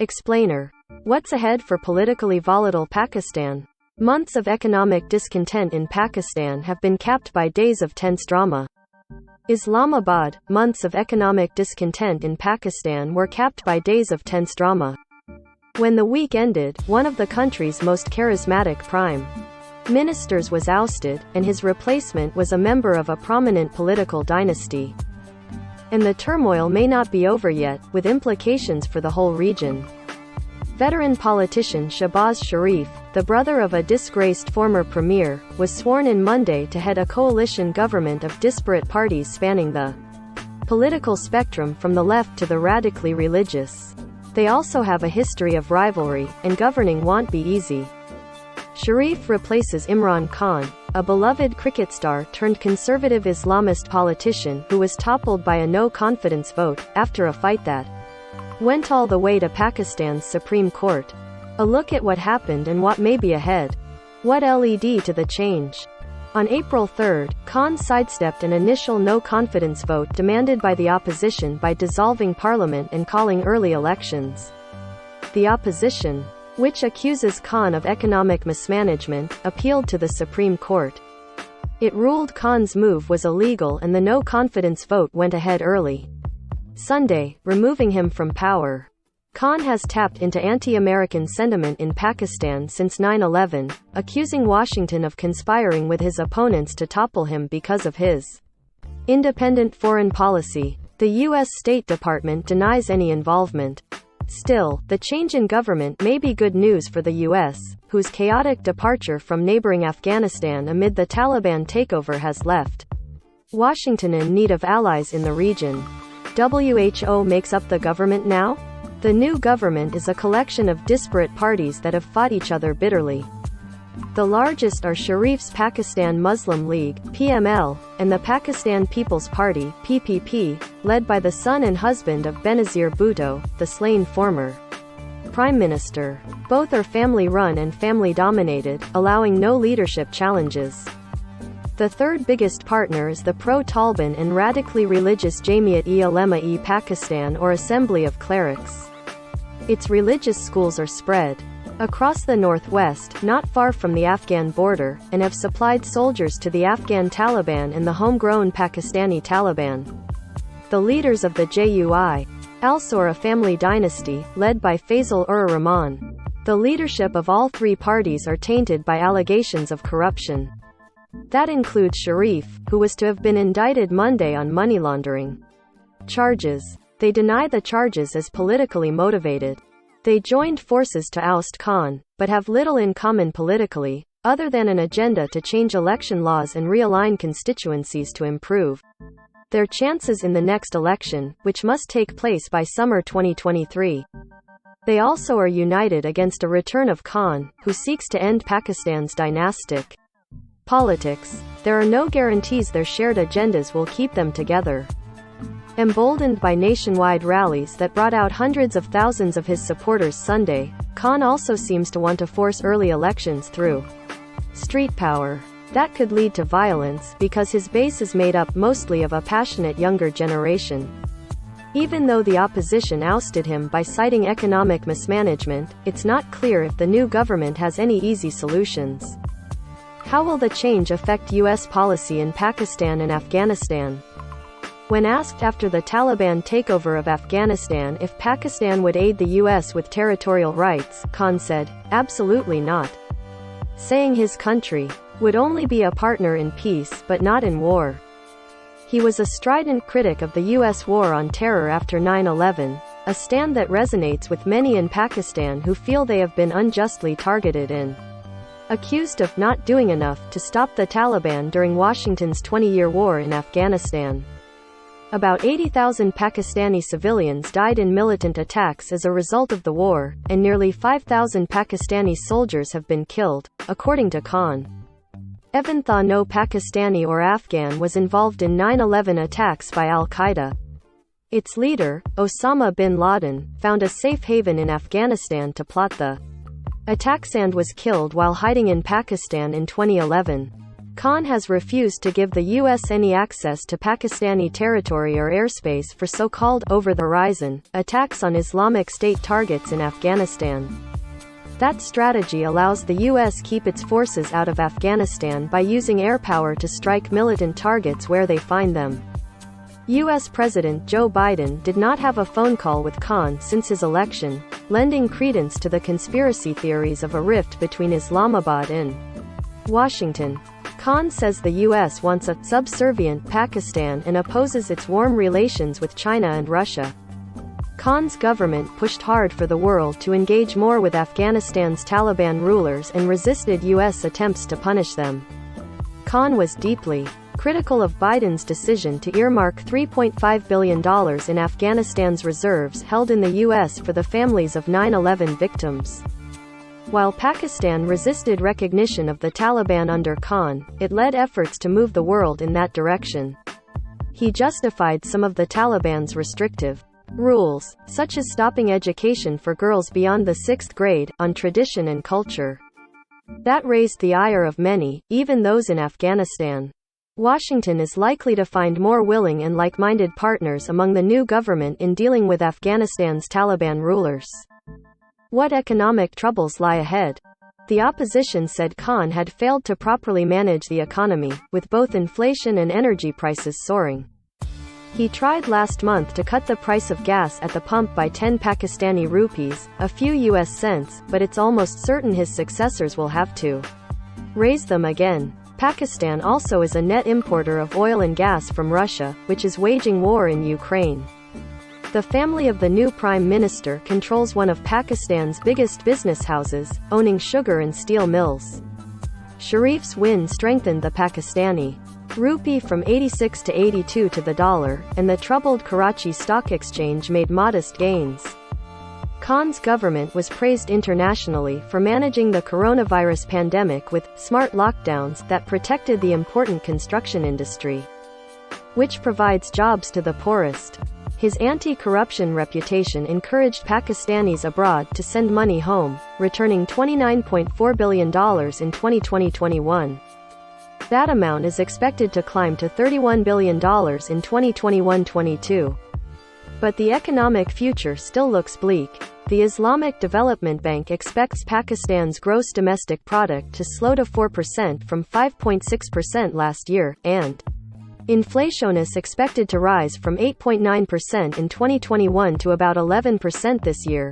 Explainer. What's ahead for politically volatile Pakistan? Months of economic discontent in Pakistan have been capped by days of tense drama. Islamabad. Months of economic discontent in Pakistan were capped by days of tense drama. When the week ended, one of the country's most charismatic prime ministers was ousted, and his replacement was a member of a prominent political dynasty. And the turmoil may not be over yet, with implications for the whole region. Veteran politician Shahbaz Sharif, the brother of a disgraced former premier, was sworn in Monday to head a coalition government of disparate parties spanning the political spectrum from the left to the radically religious. They also have a history of rivalry, and governing won't be easy. Sharif replaces Imran Khan, a beloved cricket star turned conservative Islamist politician who was toppled by a no-confidence vote, after a fight that went all the way to Pakistan's Supreme Court. A look at what happened and what may be ahead. What led to the change? On April 3, Khan sidestepped an initial no-confidence vote demanded by the opposition by dissolving parliament and calling early elections. The opposition, which accuses Khan of economic mismanagement, appealed to the Supreme Court. It ruled Khan's move was illegal and the no-confidence vote went ahead early Sunday, removing him from power. Khan has tapped into anti-American sentiment in Pakistan since 9/11, accusing Washington of conspiring with his opponents to topple him because of his independent foreign policy. The U.S. State Department denies any involvement. Still, the change in government may be good news for the U.S., whose chaotic departure from neighboring Afghanistan amid the Taliban takeover has left Washington in need of allies in the region. WHO makes up the government now? The new government is a collection of disparate parties that have fought each other bitterly. The largest are Sharif's Pakistan Muslim League, PML, and the Pakistan People's Party, PPP, led by the son and husband of Benazir Bhutto, the slain former prime minister. Both are family-run and family-dominated, allowing no leadership challenges. The third biggest partner is the pro-Taliban and radically religious Jamiat-e-Ulema-e Pakistan, or Assembly of Clerics. Its religious schools are spread across the northwest, not far from the Afghan border, and have supplied soldiers to the Afghan Taliban and the homegrown Pakistani Taliban. The leaders of the JUI, also are a family dynasty, led by Faisal-ur-Rahman. The leadership of all three parties are tainted by allegations of corruption. That includes Sharif, who was to have been indicted Monday on money laundering charges. They deny the charges as politically motivated. They joined forces to oust Khan, but have little in common politically, other than an agenda to change election laws and realign constituencies to improve their chances in the next election, which must take place by summer 2023. They also are united against a return of Khan, who seeks to end Pakistan's dynastic politics. There are no guarantees their shared agendas will keep them together. Emboldened by nationwide rallies that brought out hundreds of thousands of his supporters Sunday, Khan also seems to want to force early elections through street power. That could lead to violence, because his base is made up mostly of a passionate younger generation. Even though the opposition ousted him by citing economic mismanagement, it's not clear if the new government has any easy solutions. How will the change affect U.S. policy in Pakistan and Afghanistan? When asked after the Taliban takeover of Afghanistan if Pakistan would aid the U.S. with territorial rights, Khan said, "Absolutely not," saying his country would only be a partner in peace but not in war. He was a strident critic of the U.S. war on terror after 9/11, a stand that resonates with many in Pakistan who feel they have been unjustly targeted and accused of not doing enough to stop the Taliban during Washington's 20-year war in Afghanistan. About 80,000 Pakistani civilians died in militant attacks as a result of the war, and nearly 5,000 Pakistani soldiers have been killed, according to Khan. Even though no Pakistani or Afghan was involved in 9/11 attacks by al-Qaeda. Its leader, Osama bin Laden, found a safe haven in Afghanistan to plot the attacks and was killed while hiding in Pakistan in 2011. Khan has refused to give the U.S. any access to Pakistani territory or airspace for so-called over-the-horizon attacks on Islamic State targets in Afghanistan. That strategy allows the U.S. keep its forces out of Afghanistan by using air power to strike militant targets where they find them. U.S. President Joe Biden did not have a phone call with Khan since his election, lending credence to the conspiracy theories of a rift between Islamabad and Washington. Khan says the U.S. wants a subservient Pakistan and opposes its warm relations with China and Russia. Khan's government pushed hard for the world to engage more with Afghanistan's Taliban rulers and resisted U.S. attempts to punish them. Khan was deeply critical of Biden's decision to earmark $3.5 billion in Afghanistan's reserves held in the U.S. for the families of 9/11 victims. While Pakistan resisted recognition of the Taliban under Khan, it led efforts to move the world in that direction. He justified some of the Taliban's restrictive rules, such as stopping education for girls beyond the 6th grade, on tradition and culture. That raised the ire of many, even those in Afghanistan. Washington is likely to find more willing and like-minded partners among the new government in dealing with Afghanistan's Taliban rulers. What economic troubles lie ahead? The opposition said Khan had failed to properly manage the economy, with both inflation and energy prices soaring. He tried last month to cut the price of gas at the pump by 10 Pakistani rupees, a few US cents, but it's almost certain his successors will have to raise them again. Pakistan also is a net importer of oil and gas from Russia, which is waging war in Ukraine. The family of the new prime minister controls one of Pakistan's biggest business houses, owning sugar and steel mills. Sharif's win strengthened the Pakistani rupee from 86 to 82 to the dollar, and the troubled Karachi Stock Exchange made modest gains. Khan's government was praised internationally for managing the coronavirus pandemic with smart lockdowns that protected the important construction industry, which provides jobs to the poorest. His anti-corruption reputation encouraged Pakistanis abroad to send money home, returning $29.4 billion in 2020-21. That amount is expected to climb to $31 billion in 2021-22. But the economic future still looks bleak. The Islamic Development Bank expects Pakistan's gross domestic product to slow to 4% from 5.6% last year, and inflation is expected to rise from 8.9% in 2021 to about 11% this year.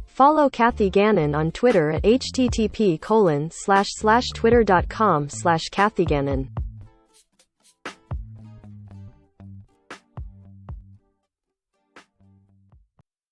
Follow Kathy Gannon on Twitter at http://twitter.com/KathyGannon.